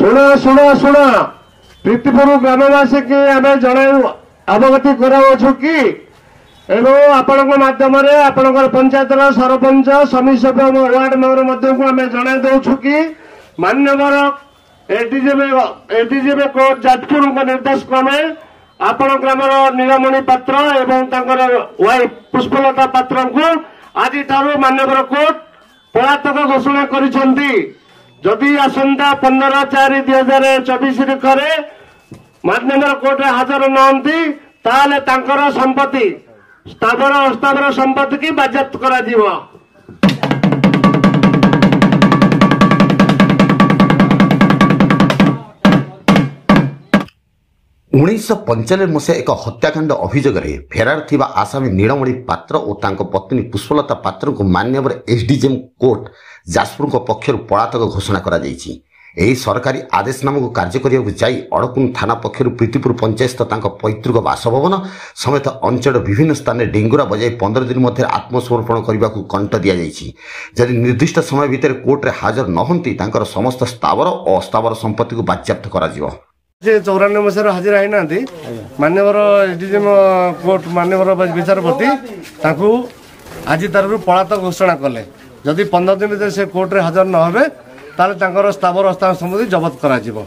शुण शुण शुण प्रीतिपुर ग्रामवासी की आम जन अवगति कराऊँ कि एवं आपण मध्यम आपण पंचायत सरपंच समिति सभ्य वार्ड मेंबर को आम जन दौचु कि मान्यवर एडीजीपी कोर्ट जाजपुर निर्देश क्रमे आपण ग्रामर नीलमणि पात्र एवं वाइफ पुष्पलता पात्र को आज मान्यवर कोर्ट पलातक घोषणा करी आसंता 15/4/2024 करे मान्यवर कोर्ट हाजर नहंती ताले तांकर संपत्ति स्थावर अस्थावर संपत्ति की बाजयाप्त करा दिबो। 1995 मसीहा एक हत्याकांड अभियोग फेरार थिबा आसामी नीलमणि पात्र और तांको पत्नी पुष्पलता पात्र को मान्यवर एसडीजेएम कोर्ट जाजपुर पक्षर पलातक घोषणा करा जायछि। एही सरकारी आदेशनामा को कार्य करिया जाई अड़कुन थाना पक्षर प्रीतिपुर पंचायत तांको पैतृक बासभवन समेत अंचल विभिन्न स्थान में डेंगुरा बजाई 15 दिन मध्य आत्मसमर्पण करने को कंट दि जाइछि। जदि निर्दिष्ट समय भितर कोर्ट रे हाजर नहंती तांकर समस्त स्थावर और अस्थावर संपत्ति को बाज्याप्त करा जिवो। 94 मसीह हाजिर आई ना मान्यवर एसडीजेएम कोर्ट मान्यवर विचारपति आज तार पलातक घोषणा कले जदि 15 दिन भीतर से कोर्ट रे हाजर न होबे ताले स्थावर अस्थावर संपत्ति जबत करा जिवो।